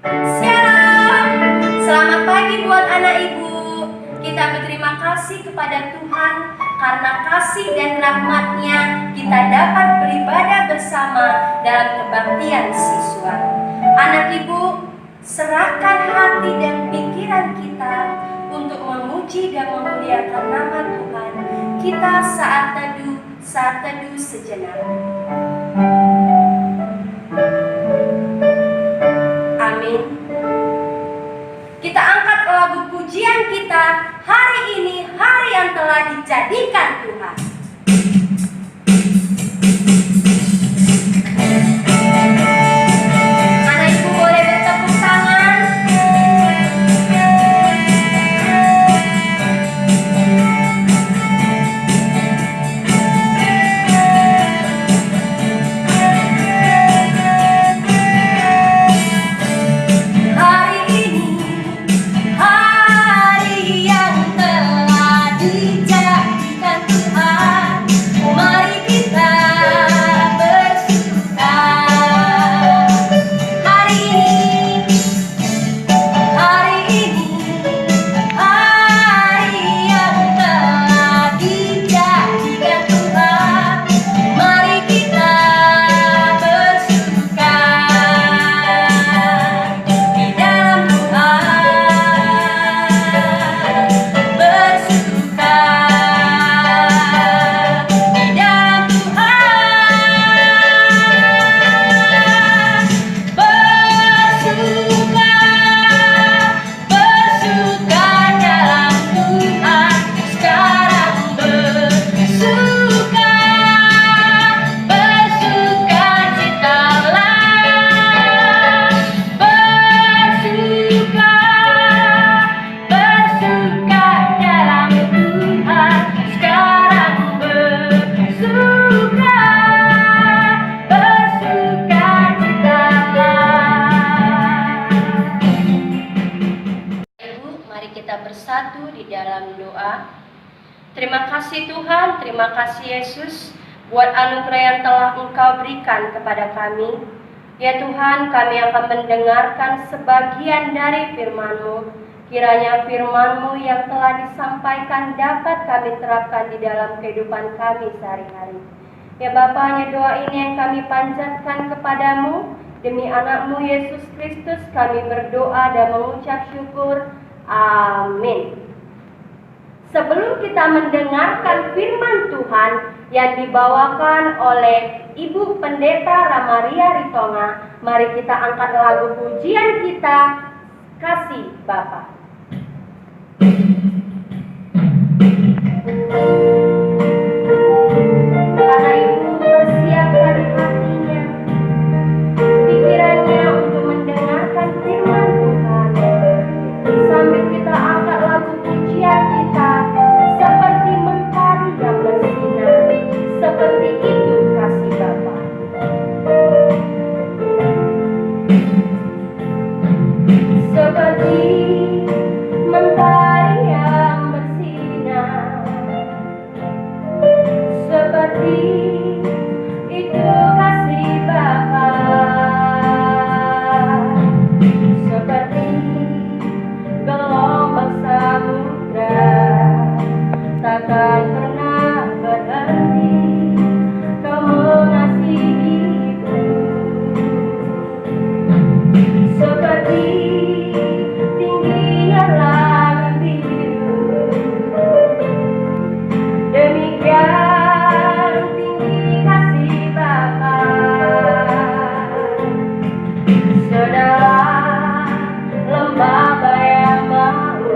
Shalom, selamat pagi buat anak ibu. Kita berterima kasih kepada Tuhan karena kasih dan rahmat-Nya kita dapat beribadah bersama dalam kebaktian siswa. Anak ibu, serahkan hati dan pikiran kita untuk memuji dan memuliakan nama Tuhan. Kita saat teduh sejenak. Amin. Kita angkat lagu pujian kita hari ini, hari yang telah dijadikan Tuhan. Anak ibu boleh bertepuk tangan. Bersatu di dalam doa. Terima kasih Tuhan, terima kasih Yesus buat anugerah yang telah Engkau berikan kepada kami. Ya Tuhan, kami akan mendengarkan sebagian dari firman-Mu. Kiranya firman-Mu yang telah disampaikan dapat kami terapkan di dalam kehidupan kami sehari-hari. Ya Bapa, hanya doa ini yang kami panjatkan kepadamu. Demi anak-Mu Yesus Kristus kami berdoa dan mengucap syukur. Amin. Sebelum kita mendengarkan firman Tuhan yang dibawakan oleh Ibu Pendeta Ramaria Ritonga, mari kita angkat lagu pujian kita, Kasih Bapa. Anak ibu persiapkan hatinya, pikirannya untuk mendengarkan firman Tuhan. Sambil kita angkat lagu pujian kita, seperti mentari yang bersinar, seperti itu kasih Bapa. Seperti mentari yang bersinar, seperti itu kasih Bapa. Seperti gelombang samudra takkan pernah berhenti, Kau mengasihiku. Seperti tingginya langit biru, demikian tinggi kasih Bapa. Sedalam lembah bayang maut,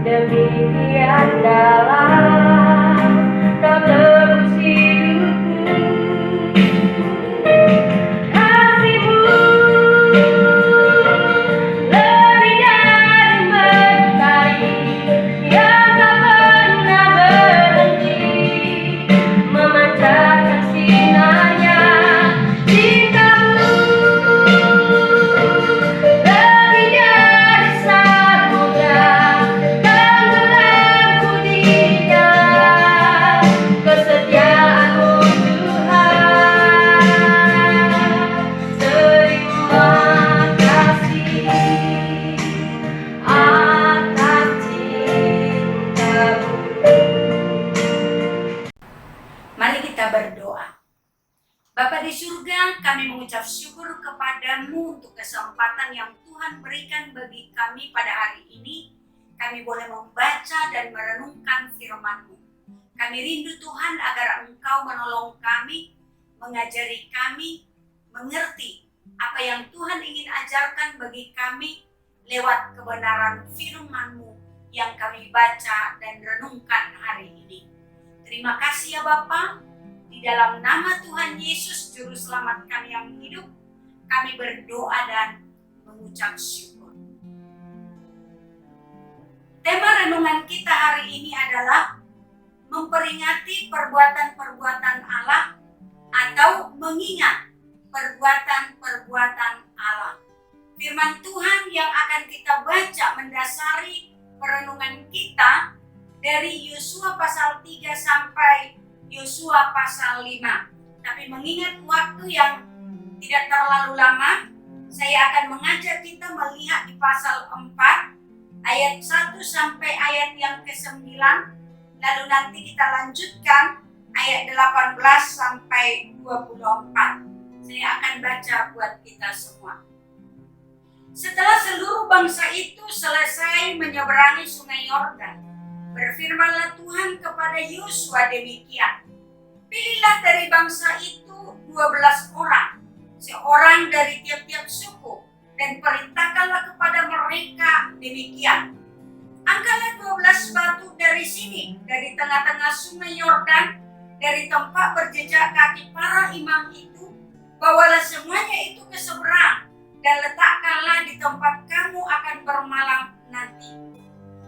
demikian dalam Kau tebus hidupku. Kasih-Mu lebih dari mentari yang tak pernah berhenti, memancarkan sinarnya. Cinta-Mu kehadiran-Mu, untuk kesempatan yang Tuhan berikan bagi kami pada hari ini. Kami boleh membaca dan merenungkan firman-Mu. Kami rindu Tuhan agar Engkau menolong kami, mengajari kami, mengerti apa yang Tuhan ingin ajarkan bagi kami lewat kebenaran firman-Mu yang kami baca dan renungkan hari ini. Terima kasih ya Bapa. Di dalam nama Tuhan Yesus, Juru Selamat kami yang hidup, kami berdoa dan mengucap syukur. Tema renungan kita hari ini adalah memperingati perbuatan-perbuatan Allah atau mengingat perbuatan-perbuatan Allah. Firman Tuhan yang akan kita baca mendasari perenungan kita dari Yosua pasal 3 sampai Yosua pasal 5. Tapi mengingat waktu yang tidak terlalu lama, saya akan mengajak kita melihat di pasal 4 ayat 1 sampai ayat yang ke-9. Lalu nanti kita lanjutkan ayat 18 sampai 24. Saya akan baca buat kita semua. Setelah seluruh bangsa itu selesai menyeberangi sungai Yordan, berfirmanlah Tuhan kepada Yosua demikian. Pilihlah dari bangsa itu 12 orang, seorang dari tiap-tiap suku, dan perintahkanlah kepada mereka demikian. Angkatlah 12 batu dari sini, dari tengah-tengah sungai Yordan, dari tempat berjejak kaki para imam itu, bawalah semuanya itu ke seberang, dan letakkanlah di tempat kamu akan bermalam nanti.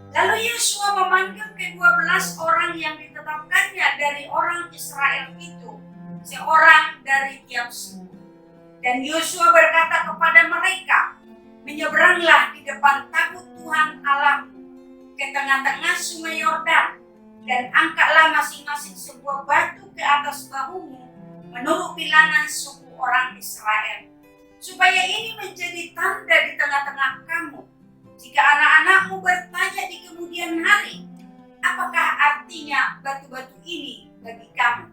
Lalu Yosua memanggil ke-12 orang yang ditetapkannya dari orang Israel itu, seorang dari tiap suku. Dan Yosua berkata kepada mereka, menyeberanglah di depan tabut Tuhan Allahmu ke tengah-tengah sungai Yordan, dan angkatlah masing-masing sebuah batu ke atas bahumu menurut bilangan suku orang Israel, supaya ini menjadi tanda di tengah-tengah kamu. Jika anak-anakmu bertanya di kemudian hari, apakah artinya batu-batu ini bagi kamu?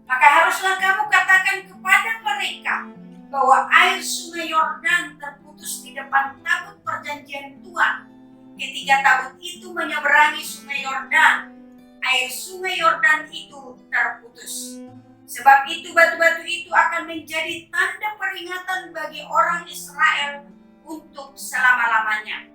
Maka haruslah kamu katakan kepada mereka bahwa air sungai Yordan terputus di depan tabut perjanjian Tuhan. Ketika tabut itu menyeberangi sungai Yordan, air sungai Yordan itu terputus. Sebab itu batu-batu itu akan menjadi tanda peringatan bagi orang Israel untuk selama-lamanya.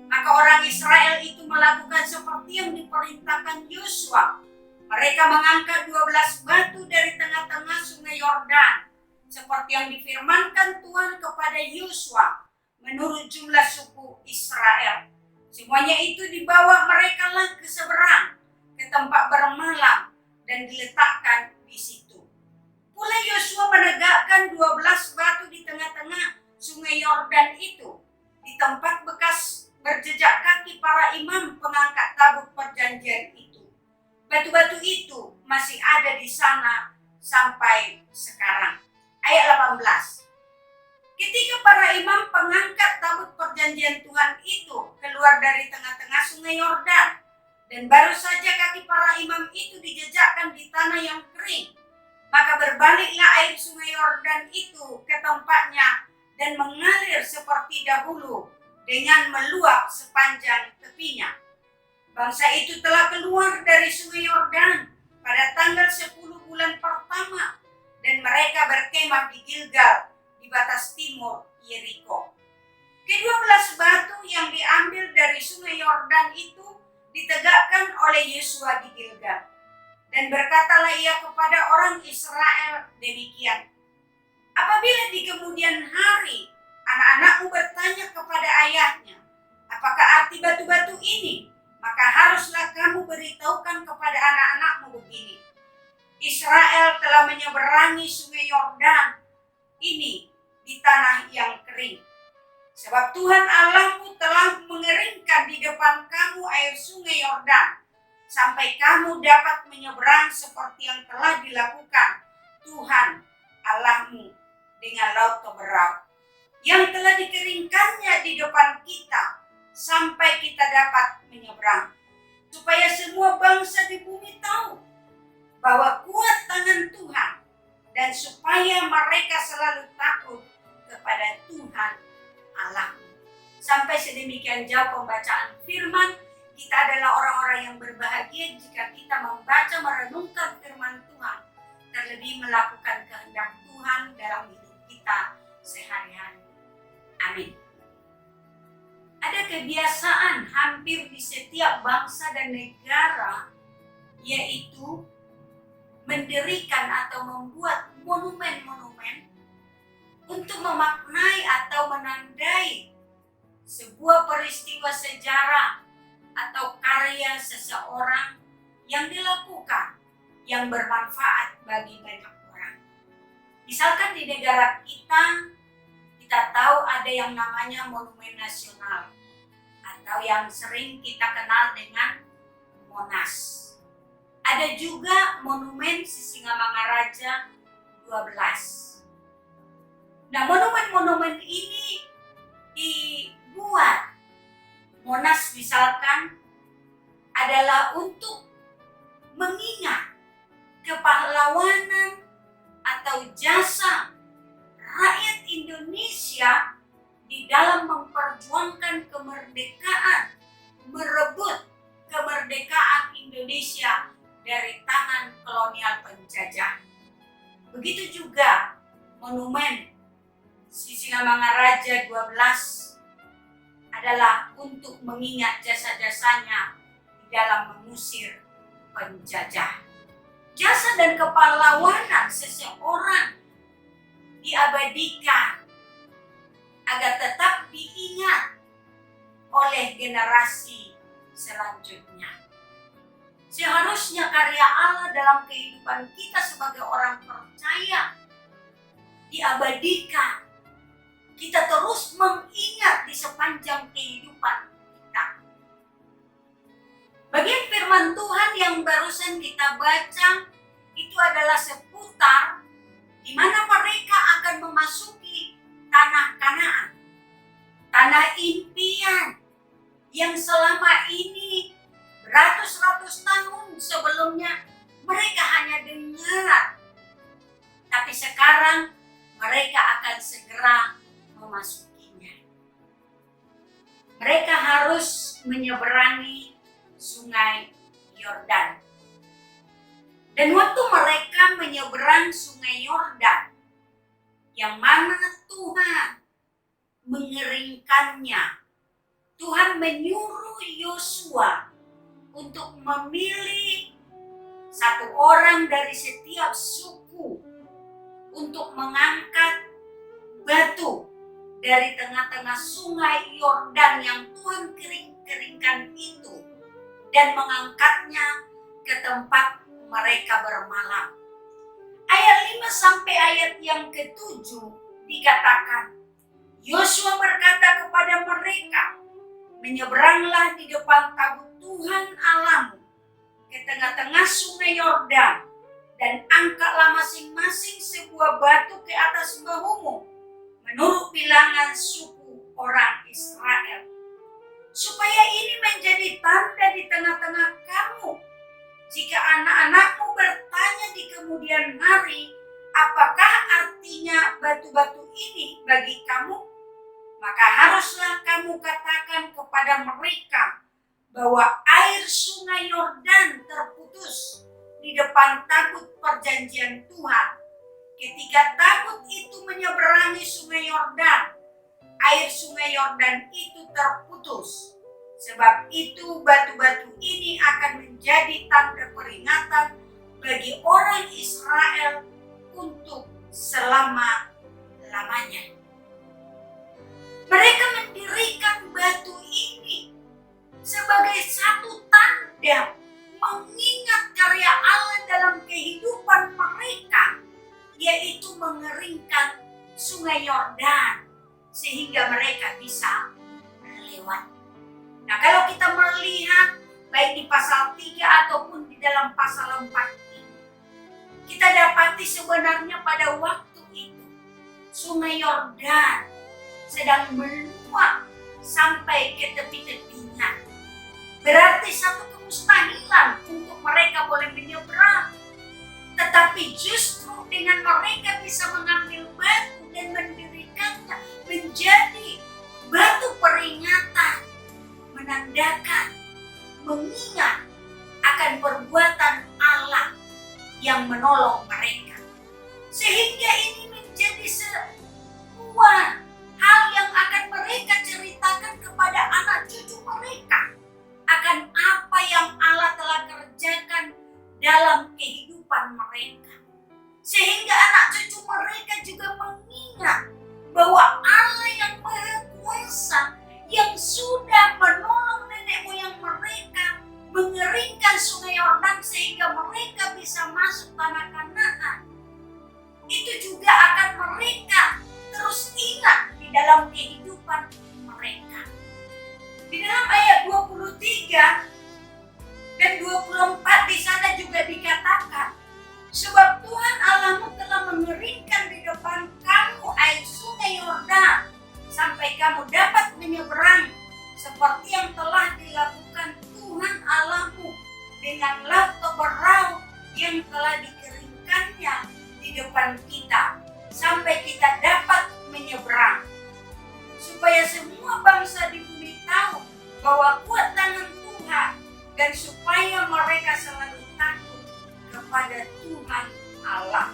Maka orang Israel itu melakukan seperti yang diperintahkan Yosua. Mereka mengangkat 12 batu dari tengah-tengah sungai Yordan, seperti yang difirmankan Tuhan kepada Yosua menurut jumlah suku Israel. Semuanya itu dibawa mereka lah ke seberang, ke tempat bermalam, dan diletakkan di situ. Pula Yosua menegakkan 12 batu di tengah-tengah sungai Yordan itu, di tempat bekas berjejak kaki para imam pengangkat tabut perjanjian itu. Batu-batu itu masih ada di sana sampai sekarang. Ayat 18. Ketika para imam pengangkat tabut perjanjian Tuhan itu keluar dari tengah-tengah sungai Yordan, dan baru saja kaki para imam itu dijejakkan di tanah yang kering, maka berbaliklah air sungai Yordan itu ke tempatnya dan mengalir seperti dahulu dengan meluap sepanjang tepinya. Bangsa itu telah keluar dari sungai Yordan pada tanggal 10 bulan pertama, dan mereka berkemah di Gilgal di batas timur Yeriko. Ke-12 batu yang diambil dari sungai Yordan itu ditegakkan oleh Yosua di Gilgal. Dan berkatalah ia kepada orang Israel demikian, apabila di kemudian hari anak-anakmu bertanya kepada ayahnya, apakah arti batu-batu ini? Maka haruslah kamu beritahukan kepada anak-anakmu begini, Israel telah menyeberangi sungai Yordan ini di tanah yang kering. Sebab Tuhan Allahmu telah mengeringkan di depan kamu air sungai Yordan, sampai kamu dapat menyeberang seperti yang telah dilakukan Tuhan Allahmu dengan laut Keberau, yang telah dikeringkannya di depan kita, sampai kita dapat menyeberang. Supaya semua bangsa di bumi tahu bahwa kuat tangan Tuhan, dan supaya mereka selalu takut kepada Tuhan Allahmu. Sampai sedemikian jauh pembacaan firman. Kita adalah orang-orang yang berbahagia jika kita membaca merenungkan firman Tuhan, terlebih melakukan kehendak Tuhan dalam hidup kita sehari-hari. Amin. Ada kebiasaan hampir di setiap bangsa dan negara, yaitu mendirikan atau membuat monumen-monumen untuk memaknai atau menandai sebuah peristiwa sejarah atau karya seseorang yang dilakukan yang bermanfaat bagi banyak orang. Misalkan di negara kita tahu ada yang namanya Monumen Nasional atau yang sering kita kenal dengan Monas. Ada juga Monumen Sisingamangaraja 12. Nah, monumen-monumen ini dibuat, Monas misalkan, adalah untuk mengingat kepahlawanan atau jasa rakyat Indonesia di dalam memperjuangkan kemerdekaan, merebut kemerdekaan Indonesia dari tangan kolonial penjajah. Begitu juga monumen Sisingamangaraja 12 adalah untuk mengingat jasa-jasanya di dalam mengusir penjajah. Jasa dan kepahlawanan seseorang diabadikan agar tetap diingat oleh generasi selanjutnya. Seharusnya karya Allah dalam kehidupan kita sebagai orang percaya diabadikan. Kita terus mengingat di sepanjang kehidupan kita. Bagian firman Tuhan yang barusan kita baca itu adalah seputar di mana mereka akan memasuki tanah Kanaan, tanah impian yang selama ini beratus-ratus tahun sebelumnya mereka hanya dengar, tapi sekarang mereka akan segera memasukinya. Mereka harus menyeberangi Sungai Yordan. Dan waktu mereka menyeberang Sungai Yordan, yang mana Tuhan mengeringkannya, Tuhan menyuruh Yosua untuk memilih satu orang dari setiap suku untuk mengangkat batu dari tengah-tengah Sungai Yordan yang Tuhan keringkan itu dan mengangkatnya ke tempat mereka bermalam. Ayat 5 sampai ayat yang ke-7 dikatakan, Yosua berkata kepada mereka, menyeberanglah di depan tabut Tuhan Allahmu ke tengah-tengah Sungai Yordan dan angkatlah masing-masing sebuah batu ke atas bahumu menurut bilangan suku orang Israel, supaya ini menjadi tanda di tengah-tengah kamu. Jika anak-anakmu bertanya di kemudian hari, apakah artinya batu-batu ini bagi kamu? Maka haruslah kamu katakan kepada mereka bahwa air Sungai Yordan terputus di depan tabut perjanjian Tuhan. Ketika tabut itu menyeberangi Sungai Yordan, air Sungai Yordan itu terputus. Sebab itu batu-batu ini akan menjadi tanda peringatan bagi orang Israel untuk selama-lamanya. Mereka mendirikan batu ini sebagai satu tanda mengingat karya Allah dalam kehidupan mereka, yaitu mengeringkan Sungai Yordan sehingga mereka bisa lewat. Nah, kalau kita melihat baik di pasal 3 ataupun di dalam pasal 4 ini, kita dapati sebenarnya pada waktu itu Sungai Yordan sedang meluap sampai ke tepi-tepinya. Berarti satu kemustahilan untuk mereka boleh menyeberang. Tetapi justru dengan mereka bisa mengambil batu dan mendirikan kehidupan mereka. Di dalam ayat 23 dan 24 di sana juga dikatakan, sebab Tuhan Allahmu telah mengeringkan di depan kamu air sungai Yordan, sampai kamu dapat menyeberang, seperti yang telah dilakukan Tuhan Allahmu dengan laut Toberau yang telah dikeringkannya di depan kita, sampai kita dapat menyeberang. Supaya semua bangsa di bumi tahu bahwa kuat tangan Tuhan, dan supaya mereka selalu takut kepada Tuhan Allah.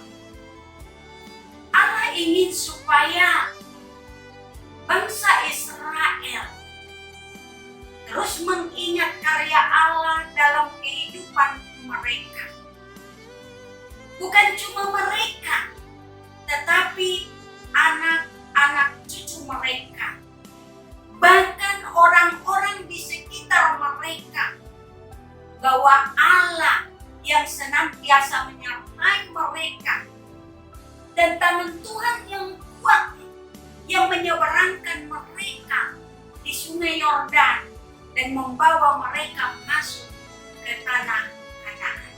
Allah ingin supaya bangsa Israel terus mengingat karya Allah dalam kehidupan mereka. Bukan cuma mereka, tetapi anak-anak cucu mereka, bahkan orang-orang di sekitar mereka, bahwa Allah yang senantiasa menyertai mereka, dan tangan Tuhan yang kuat yang menyeberangkan mereka di sungai Yordan dan membawa mereka masuk ke tanah Kanaan.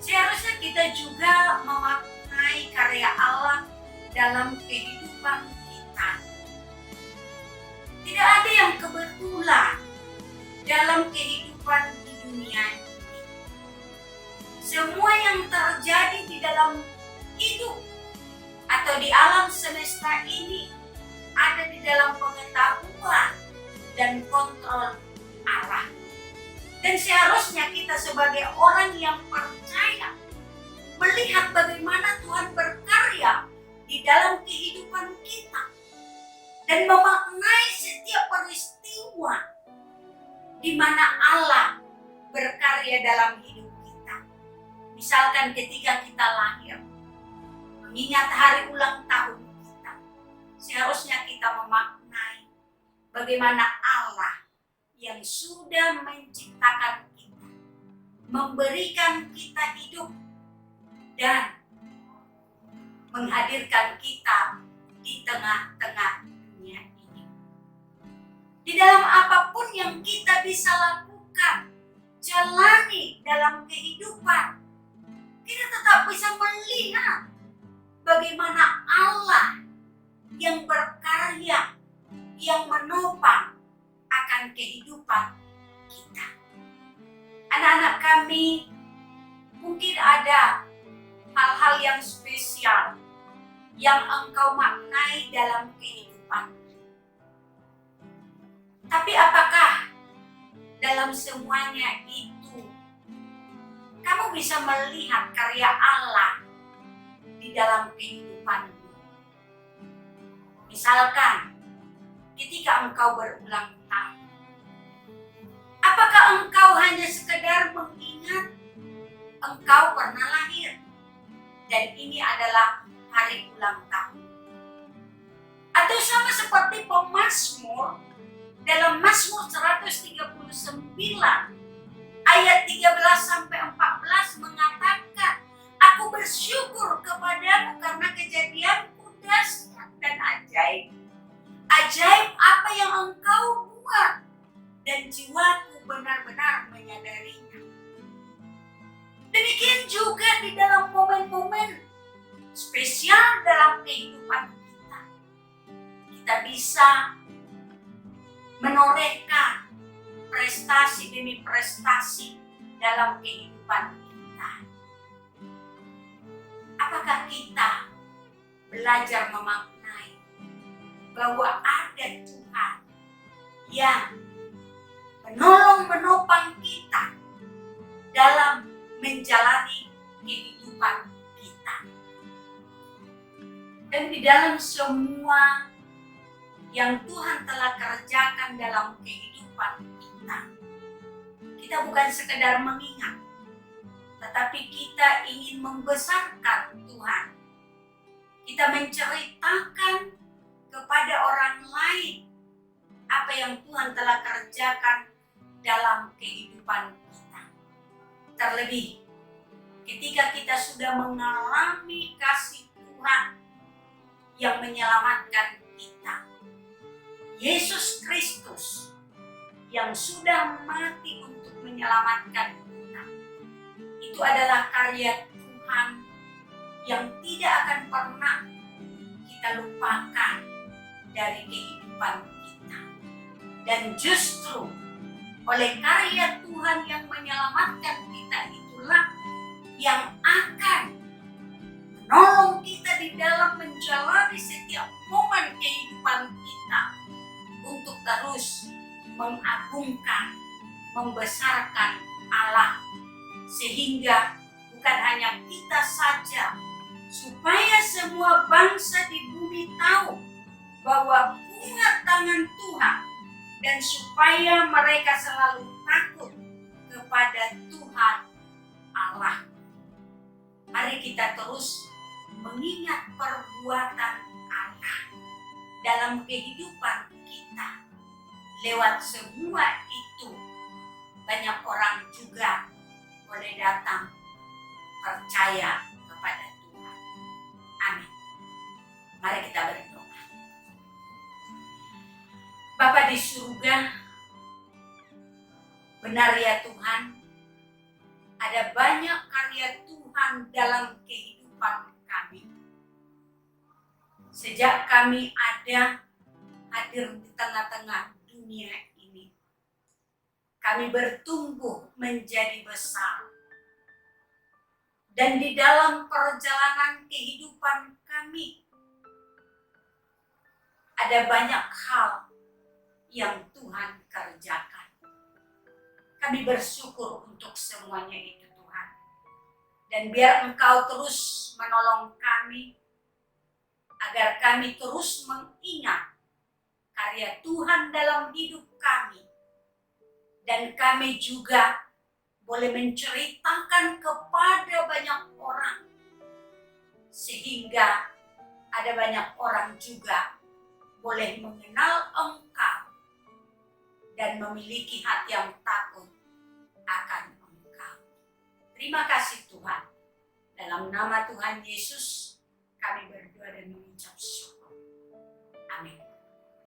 Seharusnya kita juga memaknai karya Allah dalam kehidupan kita. Tidak ada yang kebetulan dalam kehidupan di dunia ini. Semua yang terjadi di dalam hidup atau di alam semesta ini ada di dalam pengetahuan dan kontrol Allah. Dan seharusnya kita sebagai orang yang percaya melihat bagaimana Tuhan berkarya di dalam kehidupan kita dan memaknai setiap peristiwa di mana Allah berkarya dalam hidup kita. Misalkan ketika kita lahir, mengingat hari ulang tahun kita, seharusnya kita memaknai bagaimana Allah yang sudah menciptakan kita, memberikan kita hidup, dan menghadirkan kita di tengah-tengah dunia ini. Di dalam apapun yang kita bisa lakukan, jalani dalam kehidupan, kita tetap bisa melihat bagaimana Allah yang berkarya, yang menopang akan kehidupan kita. Anak-anak kami, mungkin ada hal-hal yang spesial yang engkau maknai dalam kehidupan. Tapi apakah dalam semuanya itu kamu bisa melihat karya Allah di dalam kehidupanmu? Misalkan ketika engkau berulang tahun, apakah engkau hanya sekedar mengingat engkau pernah lahir dan ini adalah hari ulang tahun? Atau sama seperti pemazmur dalam Mazmur 139 ayat 13-14 mengatakan, aku bersyukur kepadamu karena kejadianku dahsyat dan ajaib. Ajaib apa yang engkau buat, dan jiwaku benar-benar menyadarinya. Demikian juga di dalam momen-momen spesial dalam kehidupan kita. Kita bisa menorehkan prestasi demi prestasi dalam kehidupan kita. Apakah kita belajar memaknai bahwa ada Tuhan yang menolong menopang kita dalam menjalani kehidupan kita? Dan di dalam semua yang Tuhan telah kerjakan dalam kehidupan kita, kita bukan sekedar mengingat, tetapi kita ingin membesarkan Tuhan. Kita menceritakan kepada orang lain apa yang Tuhan telah kerjakan dalam kehidupan kita. Terlebih ketika kita sudah mengalami kasih Tuhan yang menyelamatkan kita, Yesus Kristus yang sudah mati untuk menyelamatkan kita. Itu adalah karya Tuhan yang tidak akan pernah kita lupakan dari kehidupan kita. Dan justru oleh karya Tuhan yang menyelamatkan kita itulah yang akan menolong kita di dalam menjalani setiap momen kehidupan kita untuk terus mengagungkan, membesarkan Allah, sehingga bukan hanya kita saja, supaya semua bangsa di bumi tahu bahwa kuat tangan Tuhan, dan supaya mereka selalu takut kepada Tuhan Allah. Mari kita terus mengingat perbuatan Allah dalam kehidupan kita. Lewat semua itu, banyak orang juga boleh datang percaya kepada Tuhan. Amin. Mari kita berdoa. Bapa di surga, benar ya Tuhan, ada banyak karya Tuhan dalam kehidupan kami. Sejak kami ada hadir di tengah-tengah dunia ini, kami bertumbuh menjadi besar. Dan di dalam perjalanan kehidupan kami, ada banyak hal yang Tuhan kerjakan. Kami bersyukur untuk semuanya itu Tuhan. Dan biar Engkau terus menolong kami, agar kami terus mengingat karya Tuhan dalam hidup kami. Dan kami juga boleh menceritakan kepada banyak orang, sehingga ada banyak orang juga boleh mengenal Engkau dan memiliki hati yang takut akan Engkau. Terima kasih Tuhan. Dalam nama Tuhan Yesus kami berdoa dan mengucap syukur.